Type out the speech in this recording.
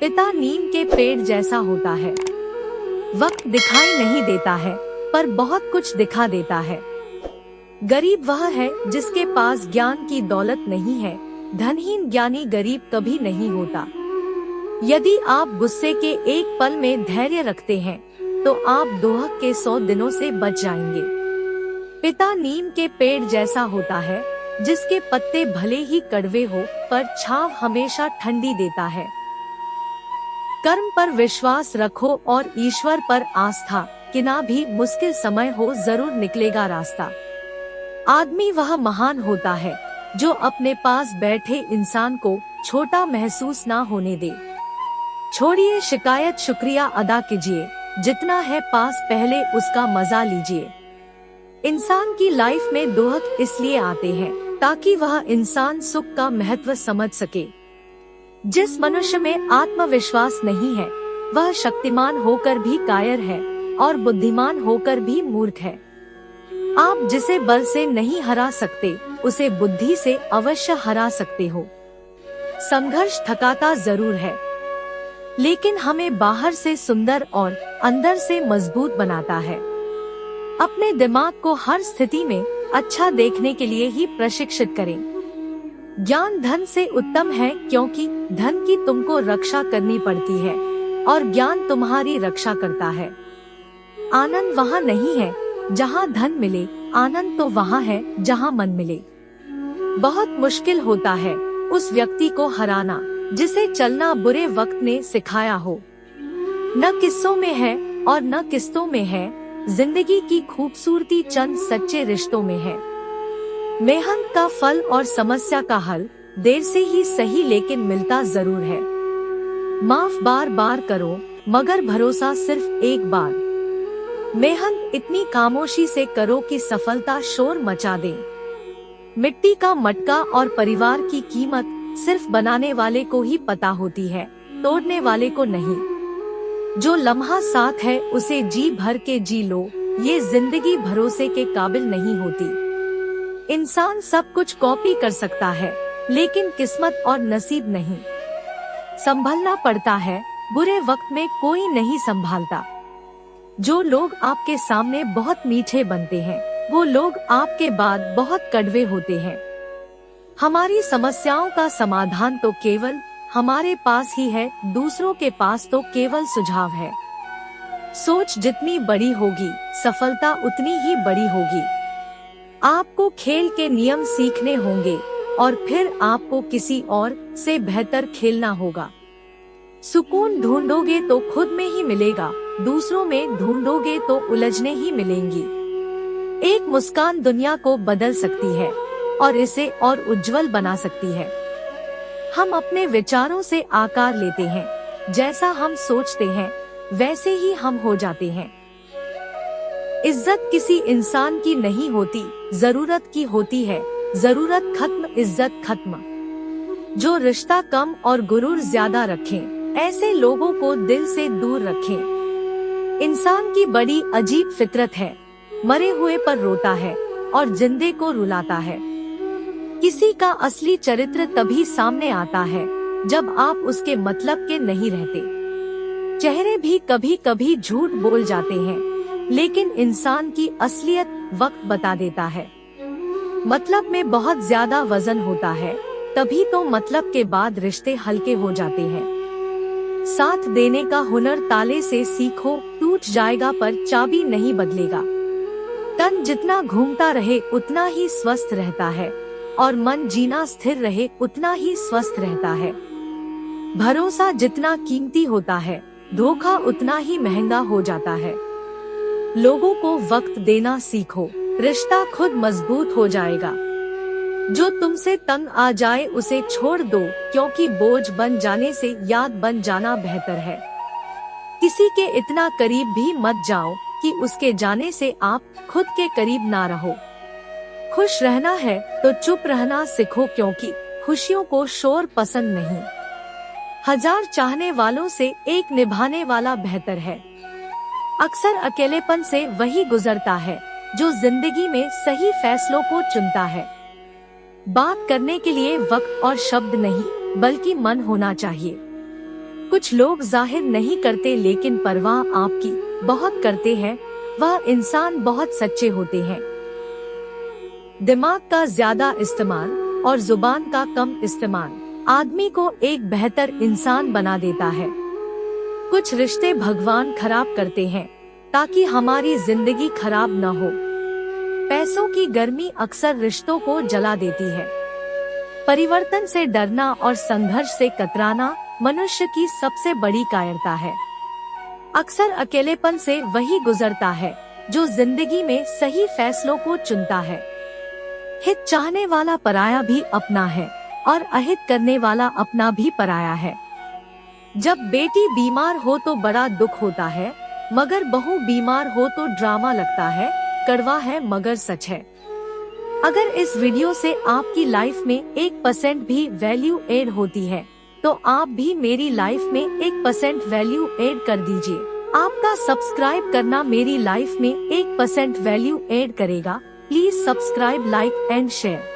पिता नीम के पेड़ जैसा होता है। वक्त दिखाई नहीं देता है, पर बहुत कुछ दिखा देता है। गरीब वह है जिसके पास ज्ञान की दौलत नहीं है। धनहीन ज्ञानी गरीब कभी नहीं होता। यदि आप गुस्से के एक पल में धैर्य रखते हैं, तो आप दोहक के 100 दिनों से बच जाएंगे। पिता नीम के पेड़ जैसा होता है, जिसके पत्ते भले ही कड़वे हो, पर छांव हमेशा ठंडी देता है। कर्म पर विश्वास रखो और ईश्वर पर आस्था, कितना भी मुश्किल समय हो जरूर निकलेगा रास्ता। आदमी वह महान होता है जो अपने पास बैठे इंसान को छोटा महसूस ना होने दे। छोड़िए शिकायत, शुक्रिया अदा कीजिए। जितना है पास पहले उसका मजा लीजिए। इंसान की लाइफ में दोहक इसलिए आते हैं ताकि वह इंसान सुख का महत्व समझ सके। जिस मनुष्य में आत्मविश्वास नहीं है, वह शक्तिमान होकर भी कायर है और बुद्धिमान होकर भी मूर्ख है। आप जिसे बल से नहीं हरा सकते, उसे बुद्धि से अवश्य हरा सकते हो। संघर्ष थकाता जरूर है, लेकिन हमें बाहर से सुंदर और अंदर से मजबूत बनाता है। अपने दिमाग को हर स्थिति में अच्छा देखने के लिए ही प्रशिक्षित करें। ज्ञान धन से उत्तम है, क्योंकि धन की तुमको रक्षा करनी पड़ती है और ज्ञान तुम्हारी रक्षा करता है। आनंद वहाँ नहीं है जहाँ धन मिले, आनंद तो वहाँ है जहाँ मन मिले। बहुत मुश्किल होता है उस व्यक्ति को हराना जिसे चलना बुरे वक्त ने सिखाया हो। न किस्सों में है और न किस्तों में है, जिंदगी की खूबसूरती चंद सच्चे रिश्तों में है। मेहनत का फल और समस्या का हल देर से ही सही, लेकिन मिलता जरूर है। माफ बार बार करो, मगर भरोसा सिर्फ एक बार। मेहनत इतनी खामोशी से करो कि सफलता शोर मचा दे। मिट्टी का मटका और परिवार की कीमत सिर्फ बनाने वाले को ही पता होती है, तोड़ने वाले को नहीं। जो लम्हा साथ है उसे जी भर के जी लो, ये जिंदगी भरोसे के काबिल नहीं होती। इंसान सब कुछ कॉपी कर सकता है, लेकिन किस्मत और नसीब नहीं। संभलना पड़ता है, बुरे वक्त में कोई नहीं संभालता। जो लोग आपके सामने बहुत मीठे बनते हैं, वो लोग आपके बाद बहुत कड़वे होते हैं। हमारी समस्याओं का समाधान तो केवल हमारे पास ही है, दूसरों के पास तो केवल सुझाव है। सोच जितनी बड़ी होगी, सफलता उतनी ही बड़ी होगी। आपको खेल के नियम सीखने होंगे और फिर आपको किसी और से बेहतर खेलना होगा। सुकून ढूंढोगे तो खुद में ही मिलेगा, दूसरों में ढूंढोगे तो उलझने ही मिलेंगी। एक मुस्कान दुनिया को बदल सकती है और इसे और उज्जवल बना सकती है। हम अपने विचारों से आकार लेते हैं, जैसा हम सोचते हैं वैसे ही हम हो जाते हैं। इज्जत किसी इंसान की नहीं होती, जरूरत की होती है। जरूरत खत्म, इज्जत खत्म। जो रिश्ता कम और गुरूर ज्यादा रखें, ऐसे लोगों को दिल से दूर रखें। इंसान की बड़ी अजीब फितरत है, मरे हुए पर रोता है और जिंदे को रुलाता है। किसी का असली चरित्र तभी सामने आता है जब आप उसके मतलब के नहीं रहते। चेहरे भी कभी कभी झूठ बोल जाते हैं, लेकिन इंसान की असलियत वक्त बता देता है। मतलब में बहुत ज्यादा वजन होता है, तभी तो मतलब के बाद रिश्ते हल्के हो जाते हैं। साथ देने का हुनर ताले से सीखो, टूट जाएगा पर चाबी नहीं बदलेगा। तन जितना घूमता रहे उतना ही स्वस्थ रहता है, और मन जीना स्थिर रहे उतना ही स्वस्थ रहता है। भरोसा जितना कीमती होता है, धोखा उतना ही महंगा हो जाता है। लोगों को वक्त देना सीखो, रिश्ता खुद मजबूत हो जाएगा। जो तुमसे तंग आ जाए उसे छोड़ दो, क्योंकि बोझ बन जाने से याद बन जाना बेहतर है। किसी के इतना करीब भी मत जाओ कि उसके जाने से आप खुद के करीब ना रहो। खुश रहना है तो चुप रहना सीखो, क्योंकि खुशियों को शोर पसंद नहीं। हजार चाहने वालों से एक निभाने वाला बेहतर है। अक्सर अकेलेपन से वही गुजरता है जो जिंदगी में सही फैसलों को चुनता है। बात करने के लिए वक्त और शब्द नहीं, बल्कि मन होना चाहिए। कुछ लोग जाहिर नहीं करते लेकिन परवाह आपकी बहुत करते हैं। वह इंसान बहुत सच्चे होते हैं। दिमाग का ज्यादा इस्तेमाल और जुबान का कम इस्तेमाल आदमी को एक बेहतर इंसान बना देता है। कुछ रिश्ते भगवान खराब करते हैं ताकि हमारी जिंदगी खराब न हो। पैसों की गर्मी अक्सर रिश्तों को जला देती है। परिवर्तन से डरना और संघर्ष से कतराना मनुष्य की सबसे बड़ी कायरता है। अक्सर अकेलेपन से वही गुजरता है जो जिंदगी में सही फैसलों को चुनता है। हित चाहने वाला पराया भी अपना है और अहित करने वाला अपना भी पराया है। जब बेटी बीमार हो तो बड़ा दुख होता है, मगर बहू बीमार हो तो ड्रामा लगता है। कड़वा है मगर सच है। अगर इस वीडियो से आपकी लाइफ में 1% भी वैल्यू ऐड होती है तो आप भी मेरी लाइफ में 1% वैल्यू ऐड कर दीजिए। आपका सब्सक्राइब करना मेरी लाइफ में 1% वैल्यू ऐड करेगा। Please subscribe, like and share.